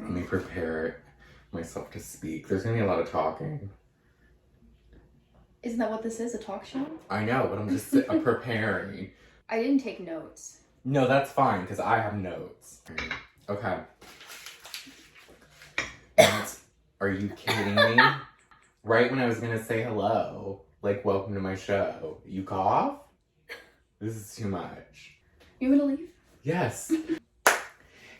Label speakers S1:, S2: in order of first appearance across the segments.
S1: Let me prepare myself to speak. There's gonna be a lot of talking.
S2: Isn't that what this is, a talk show?
S1: I know, but I'm just preparing.
S2: I didn't take notes.
S1: No, that's fine, because I have notes. Okay. Are you kidding me? Right when I was gonna say hello, like, welcome to my show, you cough? This is too much.
S2: You want me to leave?
S1: Yes.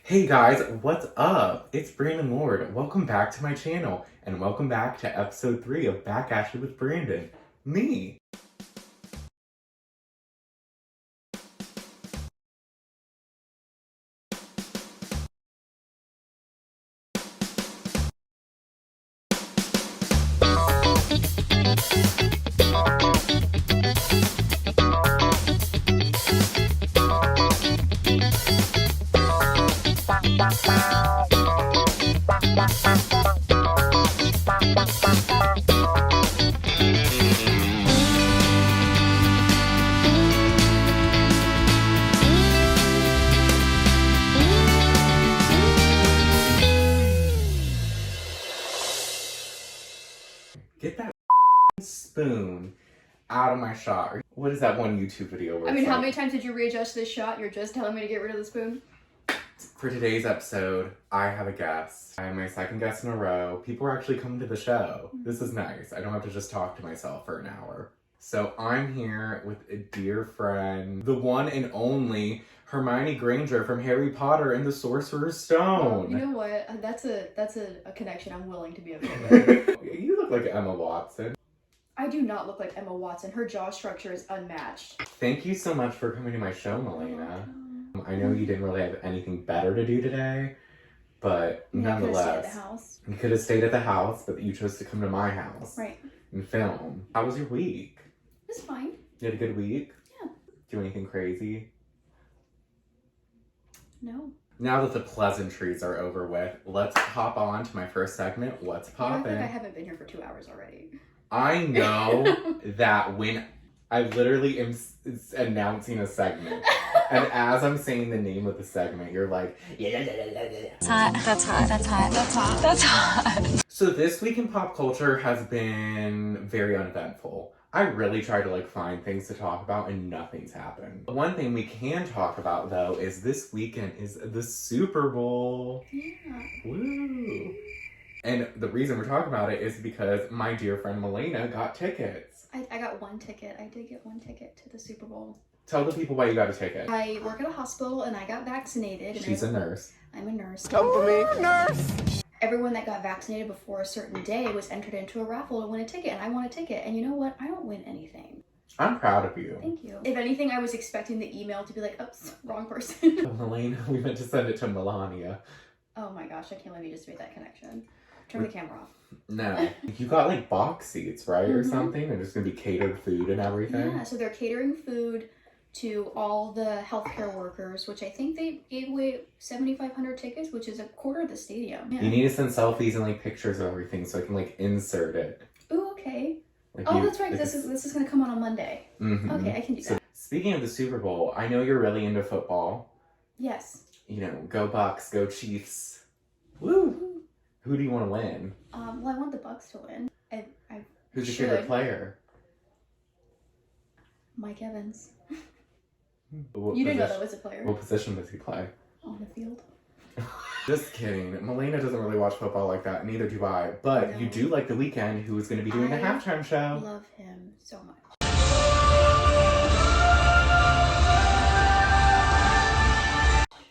S1: Hey guys, what's up? It's Brandon Lord. Welcome back to my channel, and welcome back to episode 3 of Back Ashley with Brandon. Me. Get that spoon out of my shot. What is that one YouTube video where
S2: how many times did you readjust this shot? You're just telling me to get rid of the spoon?
S1: For today's episode, I have a guest. I am my second guest in a row. People are actually coming to the show. This is nice. I don't have to just talk to myself for an hour. So I'm here with a dear friend, the one and only Hermione Granger from Harry Potter and the Sorcerer's Stone.
S2: You know what? That's a connection I'm willing to be okay with.
S1: You look like Emma Watson.
S2: I do not look like Emma Watson. Her jaw structure is unmatched.
S1: Thank you so much for coming to my show, Melena. I know you didn't really have anything better to do today, but nonetheless, you could have stayed at the house, but you chose to come to my house,
S2: right,
S1: and film. How was your week?
S2: It was fine.
S1: You had a good week?
S2: Yeah.
S1: Do anything crazy?
S2: No.
S1: Now that the pleasantries are over with, let's hop on to my first segment. What's poppin'?
S2: I think I haven't been here for 2 hours already.
S1: I know that when I literally am announcing a segment, and as I'm saying the name of the segment, you're like, yeah.
S3: That's hot, that's hot, that's hot, that's hot, that's hot.
S1: So this week in pop culture has been very uneventful. I really try to find things to talk about and nothing's happened. One thing we can talk about though is this weekend is the Super Bowl.
S2: Yeah.
S1: Woo. And the reason we're talking about it is because my dear friend Melena got tickets.
S2: I got one ticket. I did get one ticket to the Super Bowl.
S1: Tell the people why you got a ticket.
S2: I work at a hospital and I got vaccinated. And
S1: She's a nurse.
S2: I'm a nurse.
S1: Come for me, nurse!
S2: Everyone that got vaccinated before a certain day was entered into a raffle to win a ticket, and I won a ticket. And you know what? I don't win anything.
S1: I'm proud of you.
S2: Thank you. If anything, I was expecting the email to be like, oops, wrong person.
S1: Melena, we meant to send it to Melania.
S2: Oh my gosh, I can't believe you just made that connection. Turn the camera off.
S1: No. You got box seats, right? Or something? And there's gonna be catered food and everything?
S2: Yeah, so they're catering food to all the healthcare workers, which I think they gave away 7,500 tickets, which is a quarter of the stadium. Yeah.
S1: You need to send selfies and pictures of everything so I can insert it.
S2: Ooh, okay. That's right. This is gonna come on Monday.
S1: Mm-hmm.
S2: Okay, I can do that.
S1: Speaking of the Super Bowl, I know you're really into football.
S2: Yes.
S1: Go Bucks, go Chiefs. Woo! Who do you want to win?
S2: Well, I want the Bucks to win.
S1: Who's your favorite player?
S2: Mike Evans.
S1: You
S2: didn't know that was a player.
S1: What position does he play?
S2: On the field.
S1: Just kidding. Melena doesn't really watch football like that, neither do I. But you do like The Weeknd, who is going to be doing the halftime show.
S2: I love him so much.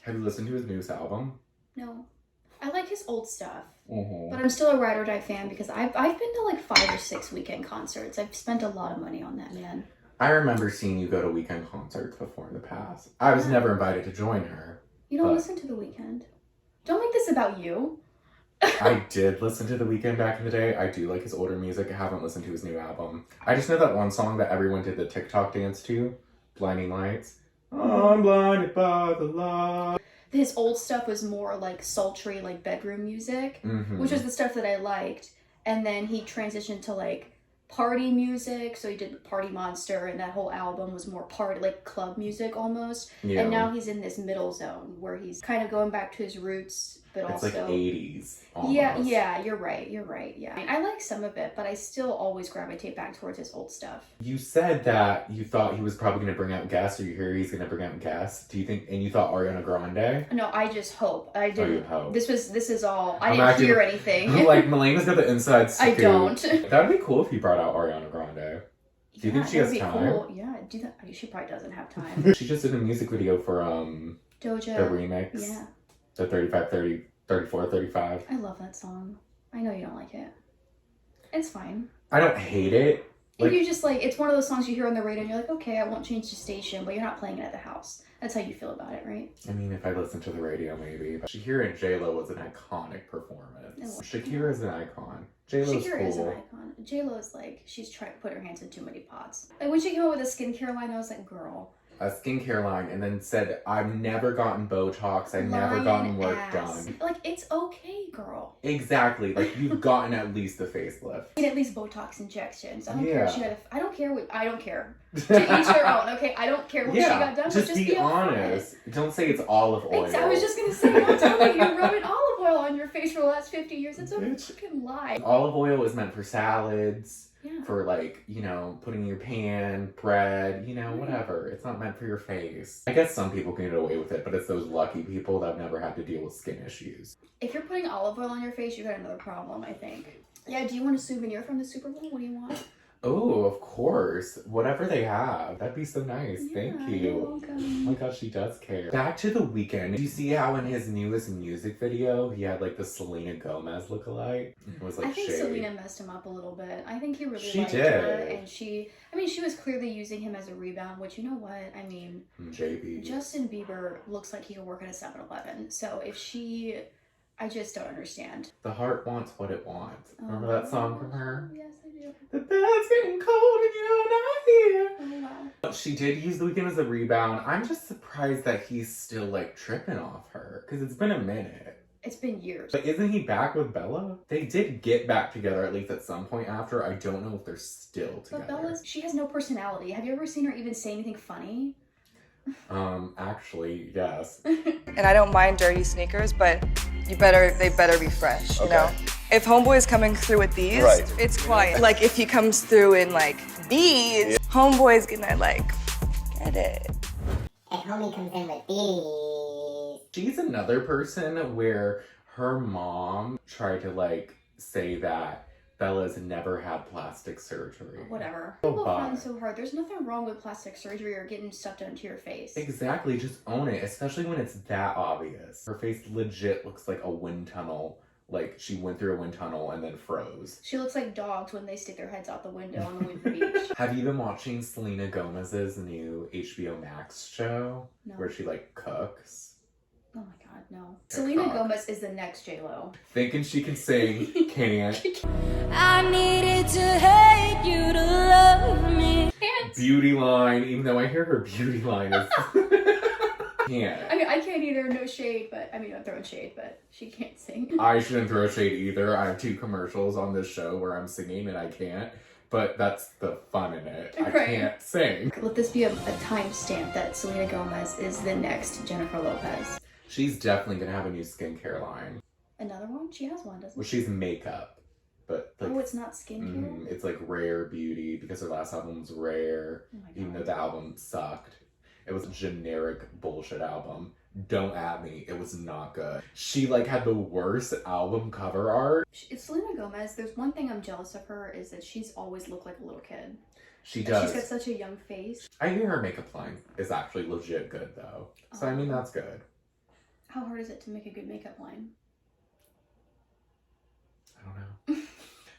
S1: Have you listened to his newest album?
S2: No. I like his old stuff.
S1: Mm-hmm.
S2: But I'm still a Ride or Die fan because I've been to 5 or 6 Weeknd concerts. I've spent a lot of money on that man.
S1: I remember seeing you go to Weeknd concerts before in the past. I was never invited to join her.
S2: You don't listen to The Weeknd. Don't make this about you.
S1: I did listen to The Weeknd back in the day. I do like his older music. I haven't listened to his new album. I just know that one song that everyone did the TikTok dance to, Blinding Lights. I'm blinded by the light.
S2: His old stuff was more sultry, bedroom music, which was the stuff that I liked. And then he transitioned to party music. So he did Party Monster, and that whole album was more party, club music almost. Yeah. And now he's in this middle zone where he's kind of going back to his roots but
S1: it's
S2: also
S1: like 80s almost.
S2: Yeah, you're right. Yeah, I like some of it, but I still always gravitate back towards his old stuff.
S1: You said that you thought he was probably going to bring out guests, or you hear he's going to bring out guests. Do you think, and you thought Ariana Grande?
S2: No, I just hope. I didn't.
S1: Oh, you hope.
S2: This is all. I didn't hear anything.
S1: Like, Melena's got the inside scoop.
S2: I don't.
S1: That would be cool if he brought out Ariana Grande. Do you think she has time?
S2: Cool. Yeah, do that. She probably doesn't have time.
S1: She just did a music video for
S2: Doja.
S1: the remix.
S2: Yeah.
S1: The 34-35.
S2: I love that song. I know you don't like it. It's fine.
S1: I don't hate it.
S2: If you just like, it's one of those songs you hear on the radio and you're like, okay, I won't change the station, but you're not playing it at the house. That's how you feel about it, right?
S1: I mean, if I listen to the radio, maybe. But Shakira and J-Lo was an iconic performance. Shakira is an icon. J-Lo's
S2: Shakira
S1: cool.
S2: is an icon. J-Lo is like, she's trying to put her hands in too many pots. Like when she came out with a skincare line, I was like, girl.
S1: A skincare line, and then said, I've never gotten Botox, I've never gotten work done.
S2: Like, it's okay, girl.
S1: Exactly. Like, you've gotten at least a facelift.
S2: And at least Botox injections. I don't
S1: Yeah.
S2: care if she had I don't care what, I don't care. To each their own, okay? I don't care what she got done,
S1: just
S2: but
S1: be honest. Don't say it's olive oil.
S2: I was just gonna say, don't tell me you're rubbing olive oil on your face for the last 50 years. It's a
S1: Bitch.
S2: freaking lie.
S1: Olive oil is meant for salads.
S2: Yeah.
S1: For like, you know, putting in your pan, bread, you know, whatever. It's not meant for your face. I guess some people can get away with it, but it's those lucky people that have never had to deal with skin issues.
S2: If you're putting olive oil on your face, you got another problem, I think. Yeah, do you want a souvenir from the Super Bowl? What do you want?
S1: Oh, of course. Whatever they have. That'd be so nice.
S2: Yeah,
S1: Thank you.
S2: You're welcome.
S1: Oh my gosh, she does care. Back to The Weeknd. Do you see how in his newest music video, he had like the Selena Gomez lookalike? It was like
S2: I think
S1: shade.
S2: Selena messed him up a little bit. I think he really
S1: She
S2: liked
S1: did.
S2: her. And she was clearly using him as a rebound, which, you know what? I mean,
S1: JB.
S2: Justin Bieber looks like he could work at a 7-Eleven. So if she... I just don't understand.
S1: The heart wants what it wants. Remember that song from her?
S2: Yes, I do.
S1: The bed's getting cold and you're not here.
S2: Oh, wow.
S1: She did use The Weeknd as a rebound. I'm just surprised that he's still like tripping off her. Because it's been a minute.
S2: It's been years.
S1: But isn't he back with Bella? They did get back together at least at some point after. I don't know if they're still together.
S2: But she has no personality. Have you ever seen her even say anything funny?
S1: Actually, yes.
S4: And I don't mind dirty sneakers, but they better be fresh, you know? If Homeboy's coming through with these, it's quiet. Like if he comes through in like these, Homeboy's gonna like, get it.
S5: If Homie comes in with these.
S1: She's another person where her mom tried to like say that Bella's never had plastic surgery.
S2: Whatever.
S1: Oh,
S2: People
S1: bye.
S2: find so hard. There's nothing wrong with plastic surgery or getting stuff done to your face.
S1: Exactly, just own it, especially when it's that obvious. Her face legit looks like a wind tunnel. Like she went through a wind tunnel and then froze.
S2: She looks like dogs when they stick their heads out the window on the beach.
S1: Have you been watching Selena Gomez's new HBO Max show?
S2: No.
S1: Where she like cooks?
S2: Oh my god, no. Selena
S1: TikTok.
S2: Gomez is the next J-Lo.
S1: Thinking she can sing, can't.
S3: I needed to hate you to love me.
S1: Beauty line, even though I hear her beauty line is... can't.
S2: I mean, I can't either, no shade, but, I mean, I'm throwing shade, but she can't sing.
S1: I shouldn't throw shade either. I have 2 commercials on this show where I'm singing and I can't. But that's the fun in it. I
S2: Right.
S1: can't sing.
S2: Let this be a timestamp that Selena Gomez is the next Jennifer Lopez.
S1: She's definitely gonna have a new skincare line.
S2: Another one? She has one, doesn't
S1: Well,
S2: she?
S1: she's makeup. But like,
S2: Oh, it's not skincare?
S1: it's like rare beauty because her last album was rare.
S2: Oh my
S1: Even
S2: god.
S1: though the album sucked. It was a generic bullshit album. Don't at me. It was not good. She like had the worst album cover art.
S2: It's Selena Gomez. There's one thing I'm jealous of her is that she's always looked like a little kid.
S1: She
S2: She's
S1: does.
S2: got such a young face.
S1: I hear her makeup line is actually legit good though. So I mean that's good.
S2: How hard is it to make a good makeup line?
S1: I don't know.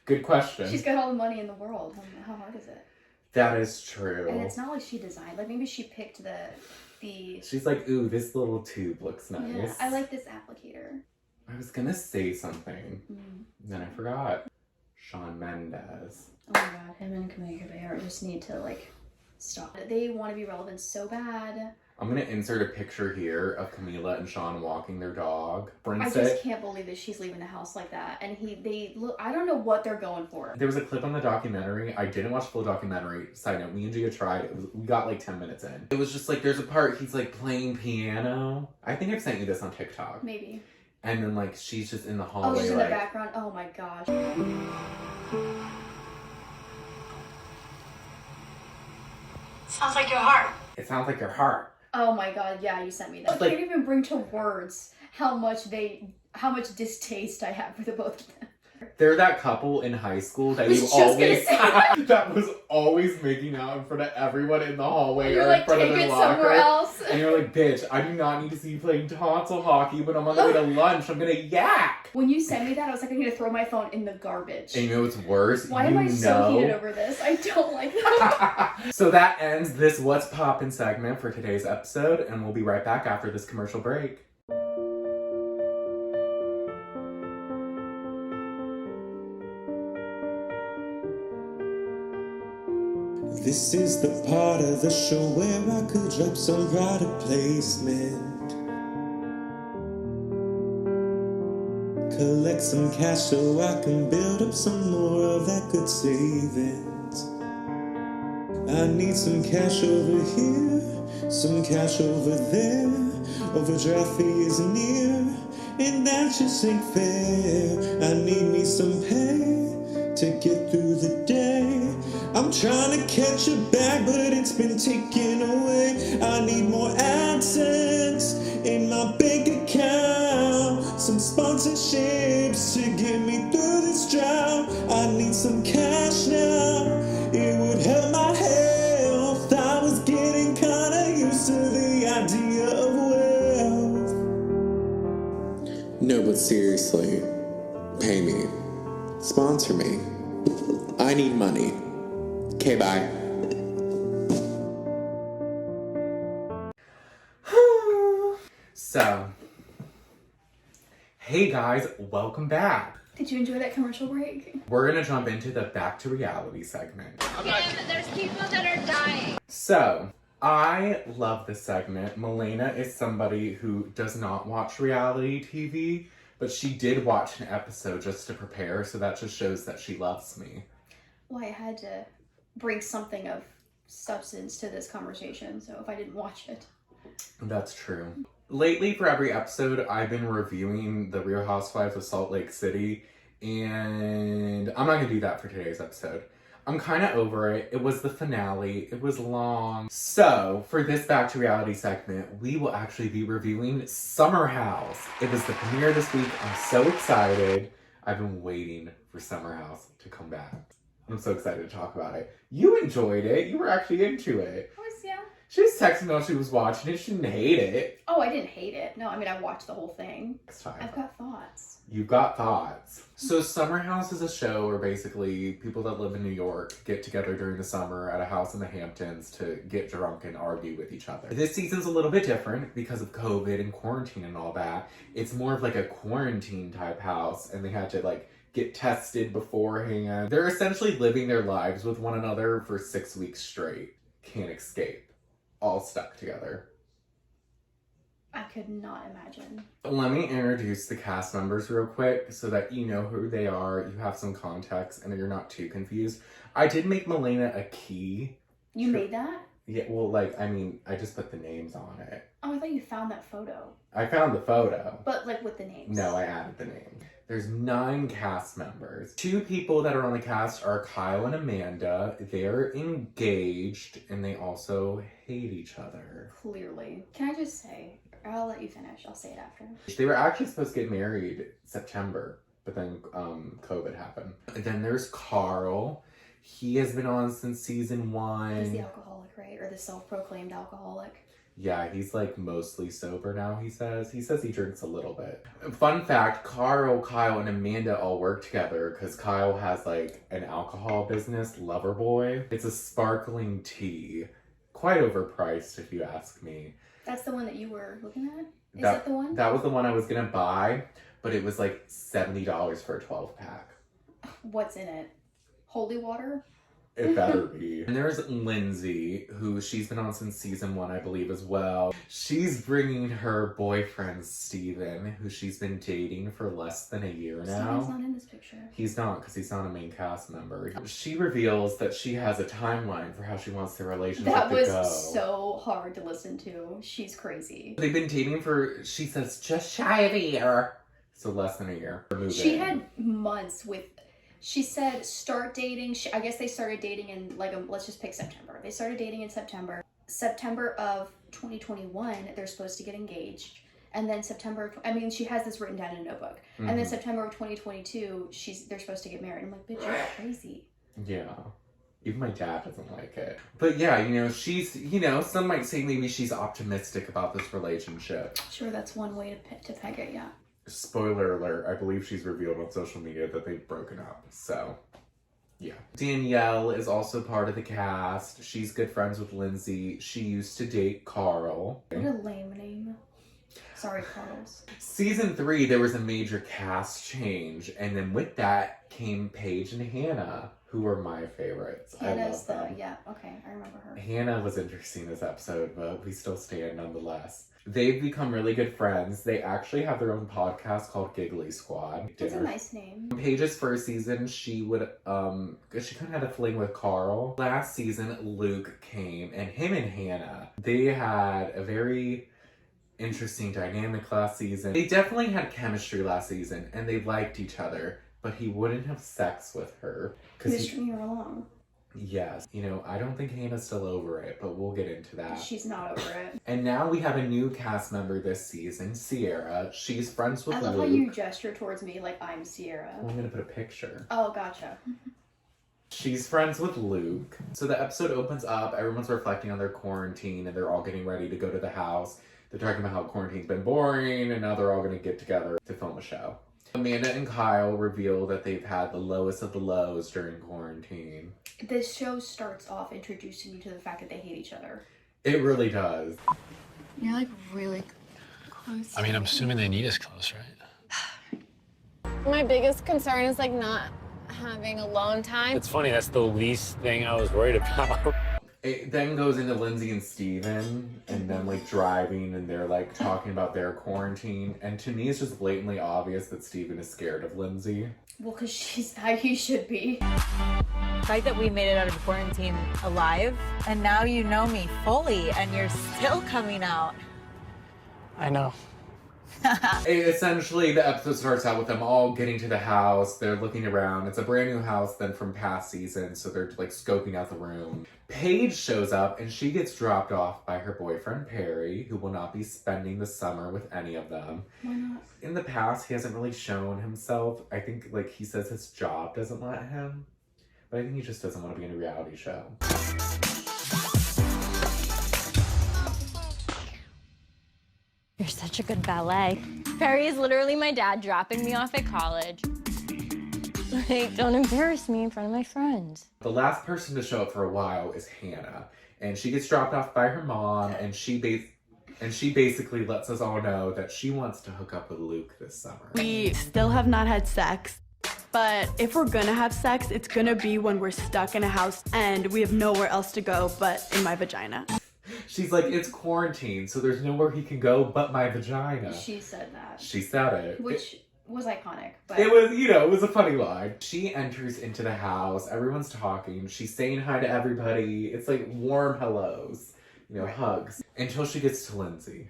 S1: Good question.
S2: She's got all the money in the world. How hard is it?
S1: That is true.
S2: And it's not like she designed. Like maybe she picked the.
S1: She's like, ooh, this little tube looks nice.
S2: Yeah, I like this applicator.
S1: I was gonna say something, then I forgot. Shawn Mendes.
S2: Oh my god, him and Camila Cabello just need to like stop. They want to be relevant so bad.
S1: I'm gonna insert a picture here of Camila and Shawn walking their dog.
S2: I just can't believe that she's leaving the house like that. And they look. I don't know what they're going for.
S1: There was a clip on the documentary. I didn't watch the full documentary. Side note, me and Gia tried. We got like 10 minutes in. It was just like there's a part he's like playing piano. I think I've sent you this on TikTok.
S2: Maybe.
S1: And then, like, she's just in the
S2: Oh,
S1: hallway,
S2: she's in
S1: like...
S2: the background? Oh my gosh.
S6: Sounds like your heart.
S1: It sounds like your heart.
S2: Oh my god, yeah, you sent me that. I
S1: Like-
S2: can't even bring to words how much distaste I have for the both of them.
S1: They're that couple in high school that
S2: Was
S1: you
S2: just gonna
S1: always
S2: say
S1: that was always making out in front of everyone in the hallway
S2: You're
S1: or
S2: like,
S1: in front of
S2: take
S1: their
S2: it
S1: locker.
S2: somewhere else.
S1: And you're like, bitch, I do not need to see you playing tonsil hockey when I'm on the way to lunch. I'm gonna yak.
S2: When you sent me that, I was like, I need to throw my phone in the garbage.
S1: And you know what's worse?
S2: Why am I so heated over this? I don't like that.
S1: So that ends this What's Poppin' segment for today's episode, and we'll be right back after this commercial break.
S7: This is the part of the show where I could drop some product placement. Collect some cash so I can build up some more of that good savings. I need some cash over here, some cash over there. Overdraft fee is near, and that just ain't fair. I need me some pay to get through the day. I'm trying to catch a bag, but it's been taken away. I need more AdSense in my bank account. Some sponsorships to get me through this drought. I need some cash now, it would help my health. I was getting kinda used to the idea of wealth. No, but seriously, pay me. Sponsor me. I need money. Okay, bye.
S1: So, hey guys, welcome back.
S2: Did you enjoy that commercial break?
S1: We're gonna jump into the Back to Reality segment.
S6: There's people that are dying.
S1: So, I love this segment. Milena is somebody who does not watch reality TV, but she did watch an episode just to prepare, so that just shows that she loves me.
S2: Well, I had to bring something of substance to this conversation, so if I didn't watch it.
S1: That's true. Lately, for every episode, I've been reviewing The Real Housewives of Salt Lake City, and I'm not gonna do that for today's episode. I'm kind of over it. It was the finale. It was long. So, for this Back to Reality segment, we will actually be reviewing Summer House. It was the premiere this week. I'm so excited. I've been waiting for Summer House to come back. I'm so excited to talk about it. You enjoyed it. You were actually into it.
S2: Yeah.
S1: She was texting me while she was watching it. She didn't hate it.
S2: Oh, I didn't hate it. No, I mean, I watched the whole thing.
S1: Next time.
S2: I've got thoughts.
S1: You've got thoughts. So Summer House is a show where basically people that live in New York get together during the summer at a house in the Hamptons to get drunk and argue with each other. This season's a little bit different because of COVID and quarantine and all that. It's more of like a quarantine type house, and they had to like get tested beforehand. They're essentially living their lives with one another for 6 weeks straight. Can't escape. All stuck together.
S2: I could not imagine.
S1: Let me introduce the cast members real quick so that you know who they are, you have some context, and you're not too confused. I did make Milena a key.
S2: You made that?
S1: Yeah, well, like, I mean, I just put the names on it.
S2: Oh, I thought you found that photo.
S1: I found the photo.
S2: But, like, with the names.
S1: No, I added the name. There's 9 cast members. 2 people that are on the cast are Kyle and Amanda. They're engaged, and they also hate each other.
S2: Clearly. Can I just say, I'll let you finish. I'll say it after.
S1: They were actually supposed to get married September, but then COVID happened. And then there's Carl. He has been on since season 1.
S2: He's the alcoholic, right? Or the self-proclaimed alcoholic.
S1: Yeah, he's like mostly sober now, he says. He says he drinks a little bit. Fun fact, Carl, Kyle, and Amanda all work together because Kyle has like an alcohol business, Loverboy. It's a sparkling tea. Quite overpriced if you ask me.
S2: That's the one that you were looking at? Is that the one?
S1: That was the one I was gonna buy, but it was like $70 for a 12-pack.
S2: What's in it? Holy water?
S1: It better be. And there's Lindsay, who she's been on since season 1, I believe, as well. She's bringing her boyfriend, Steven, who she's been dating for less than a year now.
S2: Steven's not in this picture.
S1: He's not, because he's not a main cast member. She reveals that she has a timeline for how she wants their relationship
S2: That
S1: to
S2: was
S1: go.
S2: so hard to listen to. She's crazy.
S1: They've been dating for, she says, just shy of a year. So less than a year.
S2: She had months with, she said start dating. I guess they started dating in like, let's just pick September. They started dating in September. September of 2021, they're supposed to get engaged. And then September, she has this written down in a notebook. And then September of 2022, they're supposed to get married. I'm like, bitch, you're crazy.
S1: Yeah. Even my dad doesn't like it. But yeah, she's, some might say maybe she's optimistic about this relationship.
S2: Sure, that's one way to peg it, yeah.
S1: Spoiler alert, I believe she's revealed on social media that they've broken up. So, yeah. Danielle is also part of the cast. She's good friends with Lindsay. She used to date Carl.
S2: What a lame name. Sorry, Carlos.
S1: Season 3, there was a major cast change. And then with that came Paige and Hannah, who were my favorites.
S2: Hannah's I remember her.
S1: Hannah was interesting this episode, but we still stand nonetheless. They've become really good friends. They actually have their own podcast called Giggly Squad.
S2: That's a nice name.
S1: Paige's first season, she kind of had a fling with Carl. Last season, Luke came, and him and Hannah, they had a very interesting dynamic last season. They definitely had chemistry last season, and they liked each other, but he wouldn't have sex with her.
S2: He was stringing her along.
S1: Yes. I don't think Hannah's still over it, but we'll get into that.
S2: She's not over it.
S1: And now we have a new cast member this season, Sierra. She's friends with Luke.
S2: I love how you gesture towards me like I'm Sierra.
S1: Well, I'm going to put a picture.
S2: Oh, gotcha.
S1: She's friends with Luke. So the episode opens up, everyone's reflecting on their quarantine, and they're all getting ready to go to the house. They're talking about how quarantine's been boring, and now they're all going to get together to film a show. Amanda and Kyle reveal that they've had the lowest of the lows during quarantine.
S2: This show starts off introducing you to the fact that they hate each other.
S1: It really does.
S8: You're like really close.
S9: I'm assuming they need us close, right?
S8: My biggest concern is like not having alone time.
S9: It's funny, that's the least thing I was worried about.
S1: It then goes into Lindsay and Steven and them driving, and they're talking about their quarantine. And to me, it's just blatantly obvious that Steven is scared of Lindsay.
S2: Well, because she's how he should be.
S10: The fact that we made it out of quarantine alive, and now you know me fully, and you're still coming out.
S9: I know.
S1: Essentially, the episode starts out with them all getting to the house. They're looking around. It's a brand new house then from past seasons, so they're scoping out the room. Paige shows up and she gets dropped off by her boyfriend Perry, who will not be spending the summer with any of them.
S2: Why not?
S1: In the past, he hasn't really shown himself. I think he says his job doesn't let him, but I think he just doesn't want to be in a reality show.
S3: You're such a good ballet. Perry is literally my dad dropping me off at college. Don't embarrass me in front of my friends.
S1: The last person to show up for a while is Hannah, and she gets dropped off by her mom, and she basically lets us all know that she wants to hook up with Luke this summer.
S11: We still have not had sex, but if we're gonna have sex, it's gonna be when we're stuck in a house and we have nowhere else to go but in my vagina.
S1: She's like, it's quarantine, so there's nowhere he can go but my vagina.
S2: She said that.
S1: She said it.
S2: Which was iconic. But
S1: it was, it was a funny line. She enters into the house. Everyone's talking. She's saying hi to everybody. It's warm hellos, right. Hugs. Until she gets to Lindsay.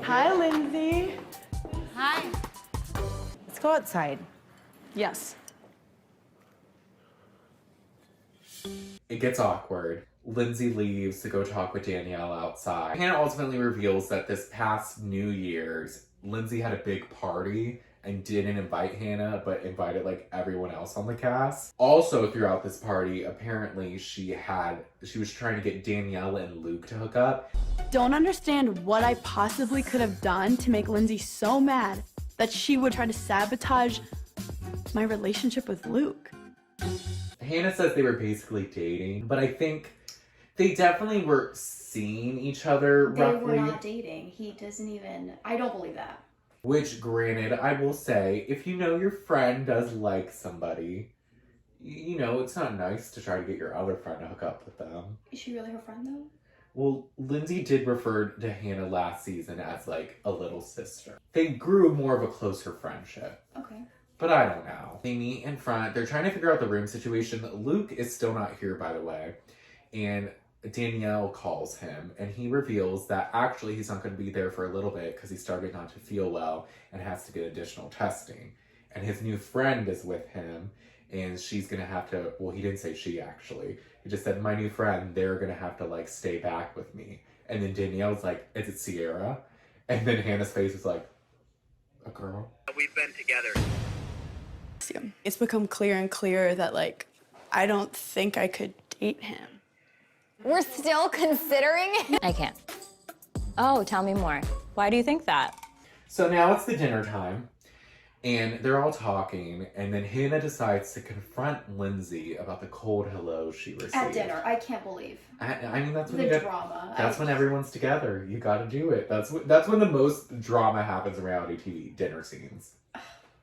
S11: Hi, Lindsay.
S3: Hi.
S10: Let's go outside.
S11: Yes.
S1: It gets awkward. Lindsay leaves to go talk with Danielle outside. Hannah ultimately reveals that this past New Year's, Lindsay had a big party and didn't invite Hannah, but invited everyone else on the cast. Also throughout this party, apparently she was trying to get Danielle and Luke to hook up.
S11: Don't understand what I possibly could have done to make Lindsay so mad that she would try to sabotage my relationship with Luke.
S1: Hannah says they were basically dating, but I think they definitely were seeing each other roughly.
S2: They were not dating. He doesn't even... I don't believe that.
S1: Which, granted, I will say, if you know your friend does like somebody, it's not nice to try to get your other friend to hook up with them.
S2: Is she really her friend, though?
S1: Well, Lindsay did refer to Hannah last season as, a little sister. They grew more of a closer friendship.
S2: Okay.
S1: But I don't know. They meet in front. They're trying to figure out the room situation. Luke is still not here, by the way. And Danielle calls him and he reveals that actually he's not going to be there for a little bit because he's starting not to feel well and has to get additional testing. And his new friend is with him and she's going to have to, well, he didn't say she actually. He just said, my new friend, they're going to have to like stay back with me. And then Danielle's like, is it Sierra? And then Hannah's face is like, a girl?
S12: We've been together.
S11: It's become clearer and clearer that like, I don't think I could date him.
S3: We're still considering it? I can't. Oh, tell me more. Why do you think that?
S1: So now it's the dinner time. And they're all talking, and then Hannah decides to confront Lindsay about the cold hello she received.
S2: At dinner, I can't believe.
S1: I mean, that's when
S2: the
S1: you get,
S2: drama.
S1: That's when everyone's together. You gotta do it. That's when the most drama happens in reality TV, dinner scenes.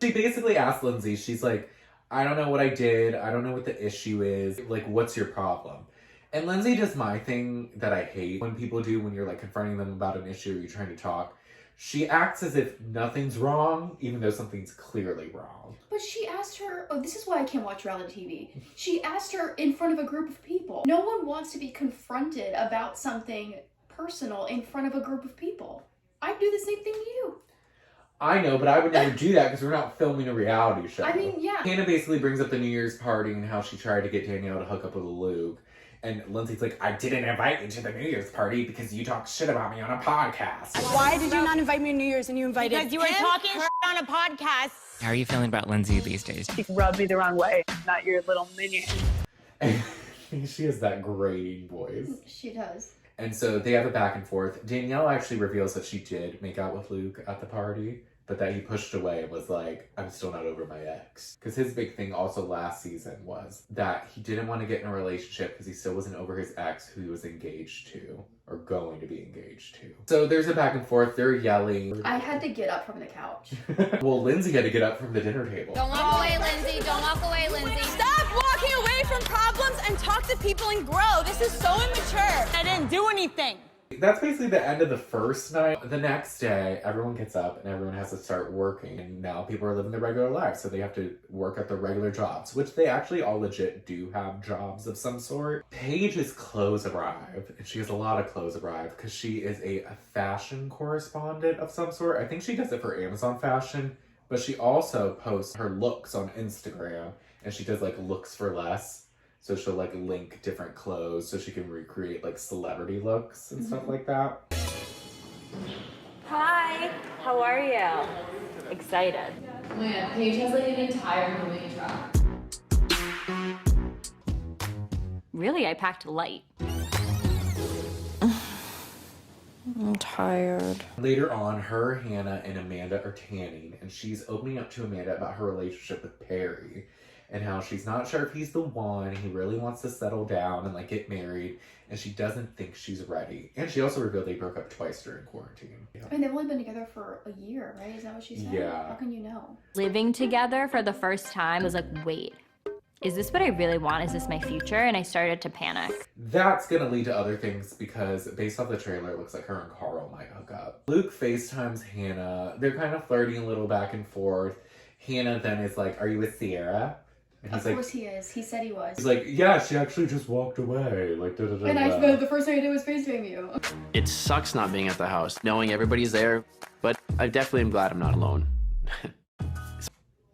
S1: She basically asked Lindsay, she's like, I don't know what I did. I don't know what the issue is. Like, what's your problem? And Lindsay does my thing that I hate when people do when you're like confronting them about an issue or you're trying to talk. She acts as if nothing's wrong, even though something's clearly wrong.
S2: But she asked her, oh, this is why I can't watch reality TV. She asked her in front of a group of people. No one wants to be confronted about something personal in front of a group of people. I'd do the same thing to you.
S1: I know, but I would never do that because we're not filming a reality show.
S2: I mean, yeah.
S1: Hannah basically brings up the New Year's party and how she tried to get Danielle to hook up with Luke. And Lindsay's like, I didn't invite you to the New Year's party because you talked shit about me on a podcast.
S11: Why did you not invite me to New Year's and you invited
S3: Because you were talking shit on a podcast.
S13: How are you feeling about Lindsay these days?
S14: She rubbed me the wrong way, not your little minion.
S1: And she has that grating voice.
S2: She does.
S1: And so they have a back and forth. Danielle actually reveals that she did make out with Luke at the party, but that he pushed away and was like, I'm still not over my ex. Because his big thing also last season was that he didn't want to get in a relationship because he still wasn't over his ex who he was engaged to, or going to be engaged to. So there's a back and forth, they're yelling.
S2: I had to get up from the couch.
S1: Well, Lindsay had to get up from the dinner table.
S3: Don't walk away, Lindsay. Don't walk away, Lindsay.
S10: Stop walking away from problems and talk to people and grow. This is so immature. I didn't do anything.
S1: That's basically the end of the first night. The next day, everyone gets up and everyone has to start working. And now people are living their regular lives, so they have to work at their regular jobs, which they actually all legit do have jobs of some sort. Paige's clothes arrive, and she has a lot of clothes arrive because she is a fashion correspondent of some sort. I think she does it for Amazon Fashion, but she also posts her looks on Instagram, and she does like looks for less. So she'll like link different clothes so she can recreate like celebrity looks and stuff like that.
S3: Hi. How are you? Excited.
S15: Oh my god, Paige has like an entire moving truck.
S3: Really, I packed light.
S10: I'm tired.
S1: Later on, her, Hannah, and Amanda are tanning, and she's opening up to Amanda about her relationship with Perry. And how she's not sure if he's the one, he really wants to settle down and like get married, and she doesn't think she's ready. And she also revealed they broke up twice during quarantine. Yeah.
S2: I mean, they've only been together for a year, right? Is that what she said?
S1: Yeah.
S2: How can you know?
S3: Living together for the first time was like, wait, is this what I really want? Is this my future? And I started to panic.
S1: That's gonna lead to other things because based off the trailer, it looks like her and Carl might hook up. Luke FaceTimes Hannah. They're kind of flirting a little back and forth. Hannah then is like, are you with Sierra? And
S2: of course he is. He said he was.
S1: He's like, yeah, she actually just walked away. Like, da da da.
S2: And the first thing I did was FaceTime you.
S13: It sucks not being at the house, knowing everybody's there, but I definitely am glad I'm not alone.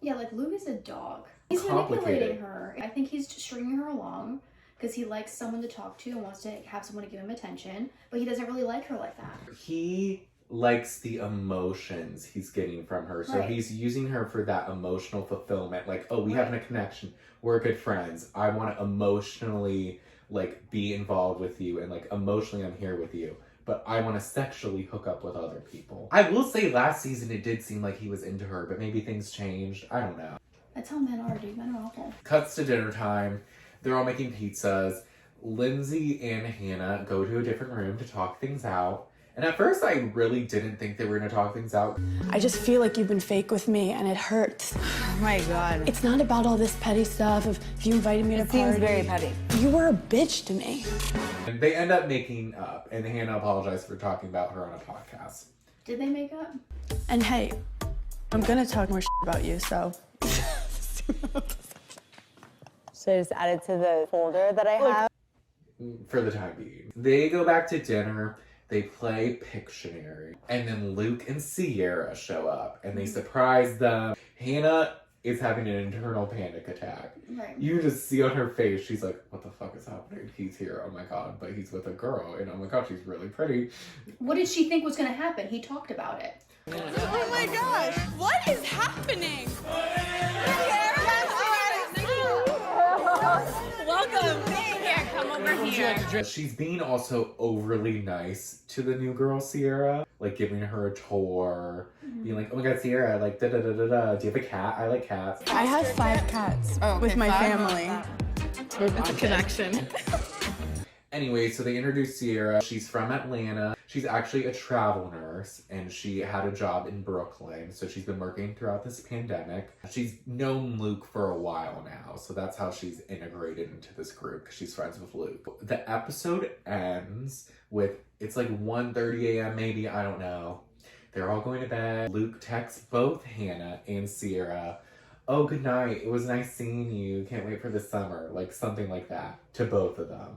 S2: Yeah, like Luke is a dog. He's manipulating her. I think he's stringing her along because he likes someone to talk to and wants to have someone to give him attention, but he doesn't really like her like that.
S1: He likes the emotions he's getting from her. So he's using her for that emotional fulfillment. Like, oh, we have a connection. We're good friends. I want to emotionally, like, be involved with you. And, like, emotionally I'm here with you. But I want to sexually hook up with other people. I will say last season it did seem like he was into her. But maybe things changed. I don't know.
S2: That's how men are, dude. Men are awful.
S1: Cuts to dinner time. They're all making pizzas. Lindsay and Hannah go to a different room to talk things out. And at first, I really didn't think they were going to talk things out.
S11: I just feel like you've been fake with me, and it hurts.
S10: Oh my God.
S11: It's not about all this petty stuff of if you invited me to a party.
S10: It seems very petty.
S11: You were a bitch to me.
S1: And they end up making up, and Hannah apologized for talking about her on a podcast.
S2: Did they make up?
S11: And hey, I'm gonna talk more shit about you, so.
S10: So I just add it to the folder that I have.
S1: for the time being. They go back to dinner. They play Pictionary. And then Luke and Sierra show up and they surprise them. Hannah is having an internal panic attack.
S2: Right.
S1: You just see on her face, she's like, what the fuck is happening? He's here, oh my god, but he's with a girl, and oh my god, she's really pretty.
S2: What did she think was gonna happen? He talked about it.
S11: Oh my gosh, what is happening?
S8: Welcome. Here, come over here.
S1: She's being also overly nice to the new girl, Sierra. Like, giving her a tour. Being like, oh my god, Sierra, like, da-da-da-da-da. Do you have a cat? I like cats.
S11: I have 5 cats with my family.
S8: It's a connection.
S1: Anyway, so they introduce Sierra. She's from Atlanta. She's actually a travel nurse, and she had a job in Brooklyn. So she's been working throughout this pandemic. She's known Luke for a while now, so that's how she's integrated into this group, because she's friends with Luke. The episode ends with, it's like 1:30 a.m. maybe, I don't know. They're all going to bed. Luke texts both Hannah and Sierra, oh, good night. It was nice seeing you. Can't wait for the summer. Like, something like that to both of them.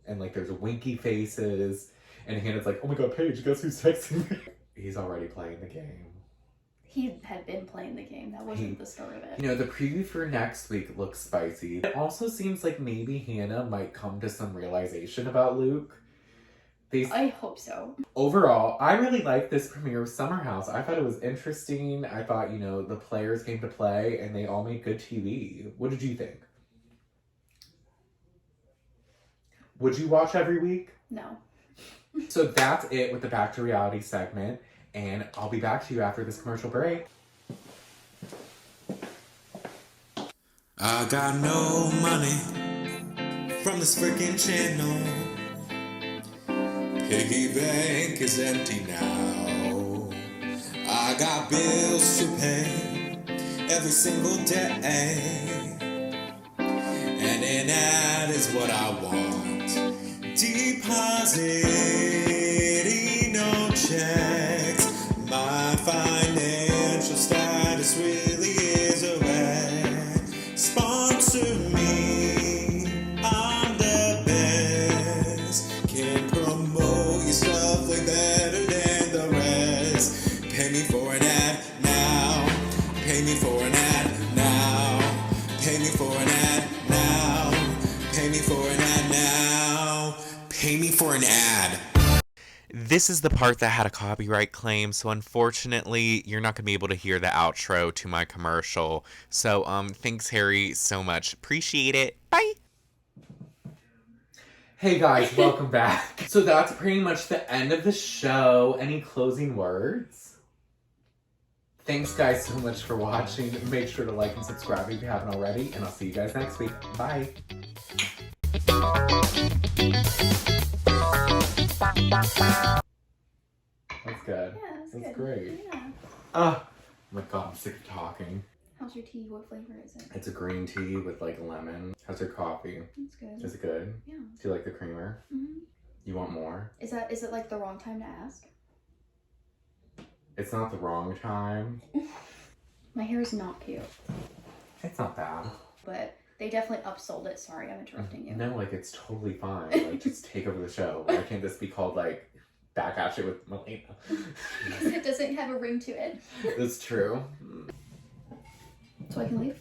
S1: And like there's winky faces, and Hannah's like, oh my god, Paige, guess who's texting me? He's already playing the game.
S2: He had been playing the game. That wasn't the start of it.
S1: You know, the preview for next week looks spicy. It also seems like maybe Hannah might come to some realization about Luke.
S2: I hope so.
S1: Overall, I really liked this premiere of Summer House. I thought it was interesting. I thought, you know, the players came to play and they all made good TV. What did you think? Would you watch every week?
S2: No.
S1: So that's it with the Back to Reality segment. And I'll be back to you after this commercial break.
S7: I got no money from this freaking channel. Piggy bank is empty now. I got bills to pay every single day, and an ad is what I want. Depositing no checks. My financial status really is a wreck. Sponsor me, I'm the best. Can promote your stuff way better than the rest. Pay me for an ad now. Pay me for an ad now. Pay me for an ad now. Pay me for an ad now. Pay me for an ad.
S1: This is the part that had a copyright claim, so unfortunately, you're not going to be able to hear the outro to my commercial. So, thanks, Harry, so much. Appreciate it. Bye! Hey guys, welcome back. So that's pretty much the end of the show. Any closing words? Thanks, guys, so much for watching. Make sure to like and subscribe if you haven't already, and I'll see you guys next week. Bye! That's good.
S2: Yeah, that's
S1: good.
S2: great. Yeah.
S1: Oh my god, I'm sick of talking.
S2: How's your tea? What flavor is it?
S1: It's a green tea with like lemon. How's your coffee?
S2: It's good.
S1: Is it good?
S2: Yeah.
S1: Do you like the creamer?
S2: Mm-hmm.
S1: You want more?
S2: Is it like the wrong time to ask?
S1: It's not the wrong time.
S2: My hair is not cute.
S1: It's not bad.
S2: But they definitely upsold it. Sorry, I'm interrupting you.
S1: No, like it's totally fine. Like just take over the show. Why can't this be called like Back At You with Melena?
S2: Because it doesn't have a ring to it.
S1: It's true.
S2: So I can leave?